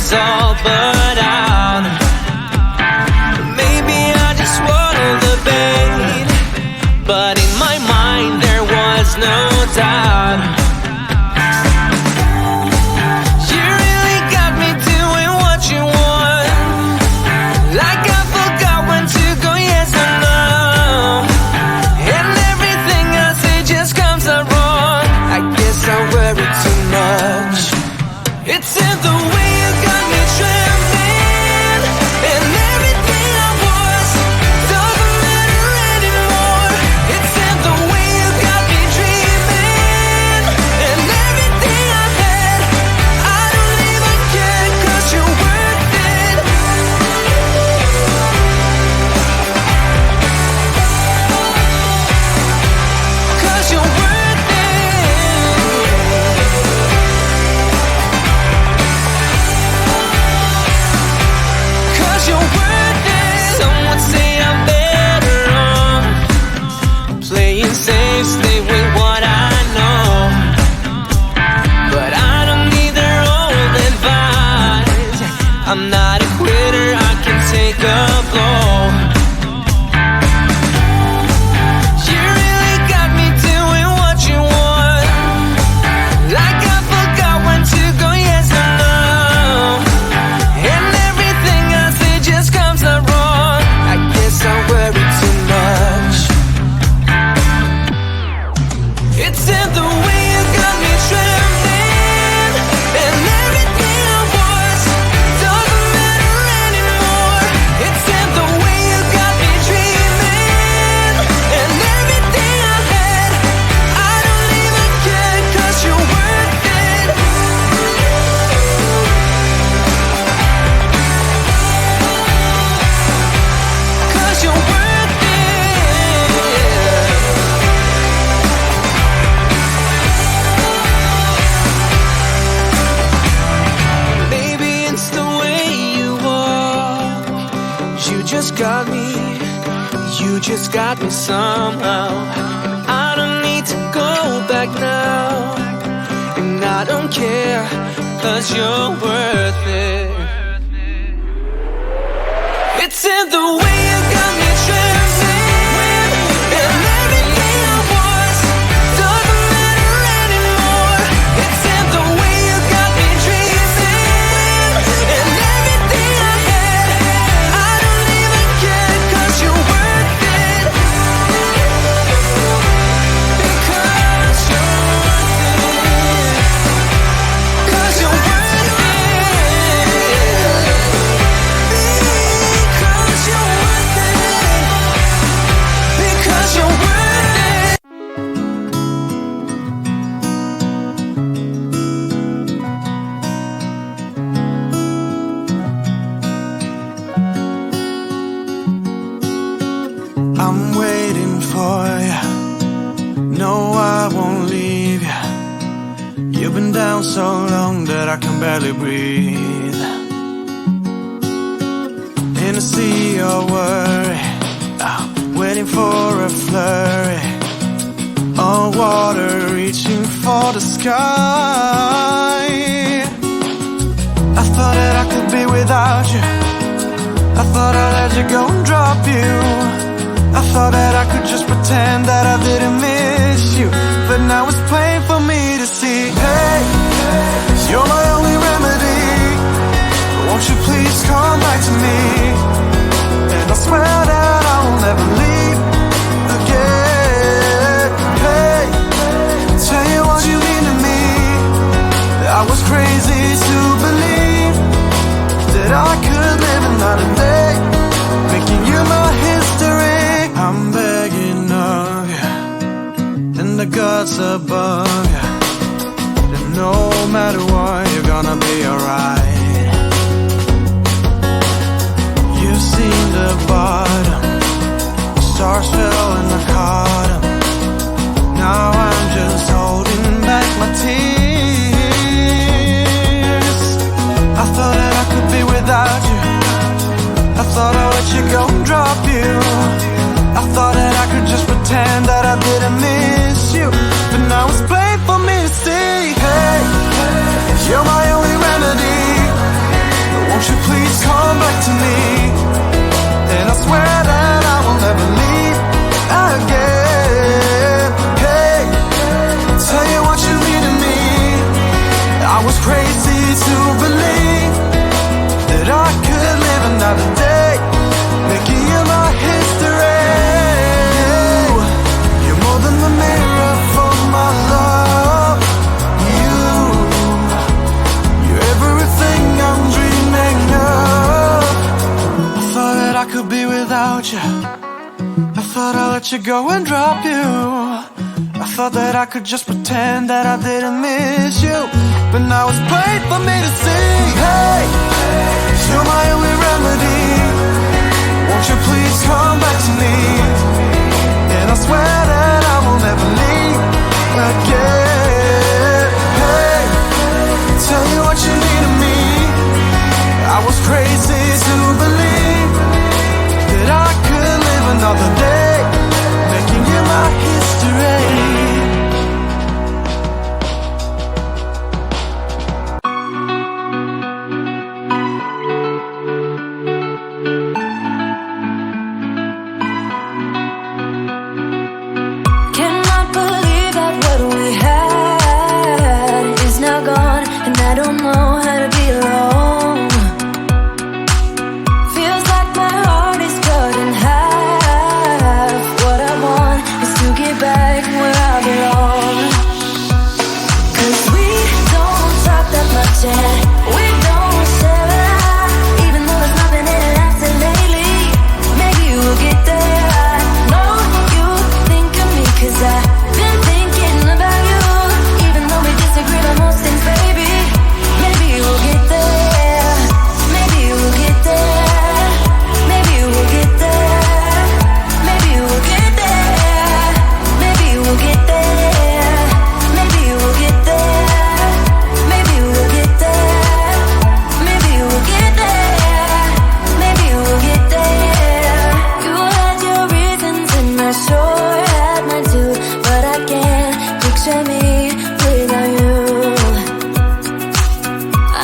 was all but out. Maybe I just swallowed the bait, but in my mind there was no doubt. You really got me doing what you want, like I forgot when to go yes or no, and everything I say just comes out wrong. I guess I worry too much. It's in the way you got me trembling, and everything I was doesn't matter anymore. It's in the way you got me dreaming, and everything I had, I don't even care, 'cause you're worth it. 'Cause you're worth it. 'Cause you're worth it. Some would say I'm better off playing safe, stay with what I know, but I don't need their old advice. I'm not a quitter, I can take a blow. You really got me doing what you want, like I forgot when to go yes or no, and everything I say just comes out wrong. I guess I worry too much. It's in the way you got me trembling, and everything I was doesn't matter anymore. It's in the way you got me dreaming, and everything I had, I don't even care, 'cause you're worth it. 'Cause you're worth it. Maybe it's the way you walk. You just got me. You just got me somehow. I don't need to go back now, and I don't care, 'cause you're worth it. It's in the way you got me trembling, and everything I was doesn't matter anymore. It's in the way you got me dreaming, and everything I had, I don't even care, 'cause you're worth it. Because you're worth it. 'Cause you're worth it. Because you're worth it. Because you're worth it. I'm waiting for you. No, I won't leave you. You've been down so long that I can barely breathe. In a sea of worry, waiting for a flurry, all water reaching for the sky. I thought that I could be without you. I thought I'd let you go and drop you. I thought that I could just pretend that I didn't miss you, but now it's plain for me to see. Hey, you're my only remedy. Won't you please come back to me? And I swear that I will never leave again. Hey, tell you what you mean to me. I was crazy to believe that I could live another day, making you my history. I'm begging of you, and the gods above you, that no matter what, you're gonna be alright. You've seen the bottom, stars fell and I caught 'em. Now I'm just holding back my tears. I thought that I could be without you. I thought I'd let you go and drop you. I thought that I could just pretend that I didn't miss you, but now it's plain for me to see. Hey, you're my only remedy. to believe that I could live another day, making you my history. You're more than the mirror for my love. You're everything I'm dreaming of. I thought that I could be without you. I thought I'd let you go and drop you. I thought that I could just pretend that I didn't miss you, but now it's plain for me to see. Hey, you're my only remedy. Won't you please come back to me? And I swear that I will never leave again. Hey, tell you what you need of me. I was crazy to believe that I could live another day, making you my history. Cannot believe that what we had is now gone, and I don't know how to be alone. Feels like my heart is cut in half. What I want is to get back where I belong. 'Cause we don't talk that much and we don't share a lot, even though there's nothing in it lasting lately. Maybe we'll get there. I know you think of me 'cause I've been thinking about you, even though we disagree on most things, baby. Maybe we'll get there. Maybe we'll get there. Maybe we'll get there. Maybe we'll get there. Maybe we'll get there. Maybe we'll get there. Maybe we'll get there. Maybe we'll get there. Maybe we'll get there. You had your reasons and I sure had mine too, but I can't picture me without you.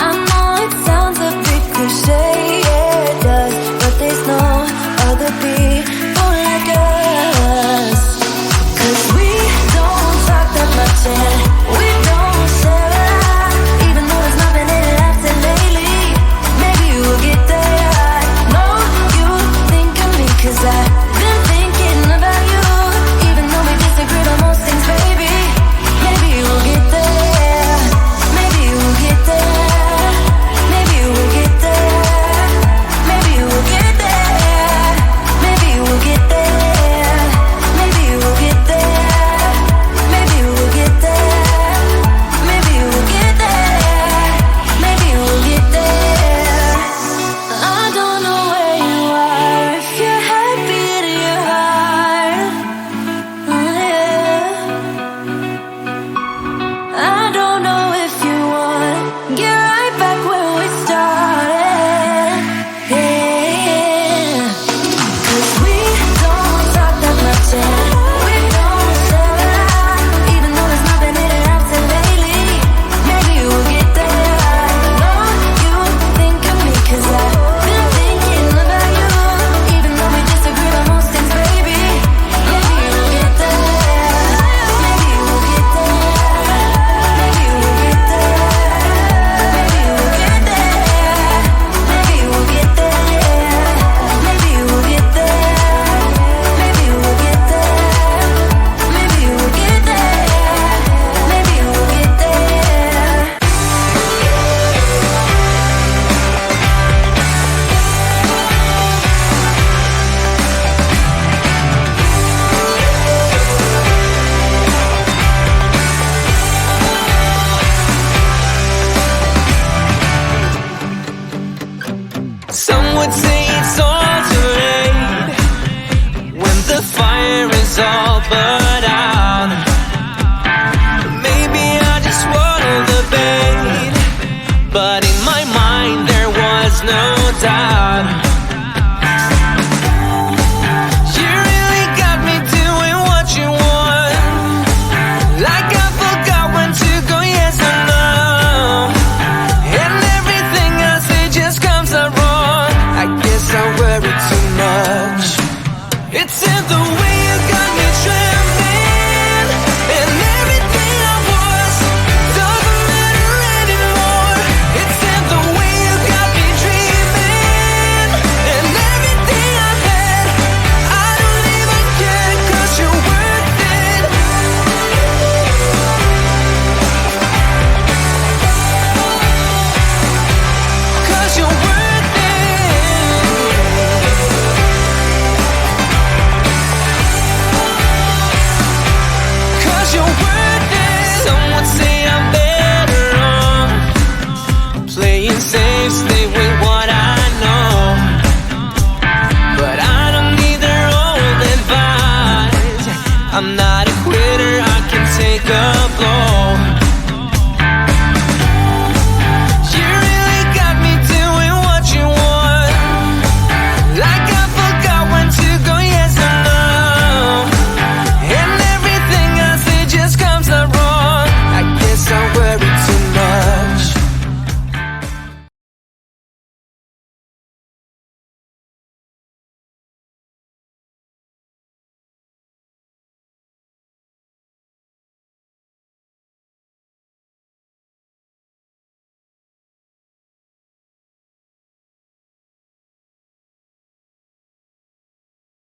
I know it sounds a bit cliche, yeah it does, but there's no other people like us. 'Cause we don't talk that much and we don't share a lot, even though there's nothing in it lasting lately. Maybe we'll get there. I know you think of me 'cause I've been thinking about you, even though we disagree on most things, baby. Maybe we'll get there. Maybe we'll get there. Maybe we'll get there. Maybe we'll get there. Maybe we'll get there. Maybe we'll get there. Maybe we'll get there. Maybe we'll get there. Maybe we'll get there. I don't know where you are, if you're happy in your heart. Yeah. I don't know if you want to get right back where we started. Yeah. 'Cause we don't talk that much and we don't share a lot, even though there's nothing in it lasting lately. Maybe we'll get there. I know you think of me 'cause I've been thinking about you, even though we disagree on most things, baby. Maybe we'll get there. Maybe we'll get there. Maybe we'll get there. Maybe we'll get there. Maybe we'll get there. Maybe we'll get there. Maybe we'll get there. Maybe we'll get there. Maybe we'll get there. Some would say it's all too late when the fire is all burnt out. Maybe I just swallowed the bait, but in my mind there was no doubt.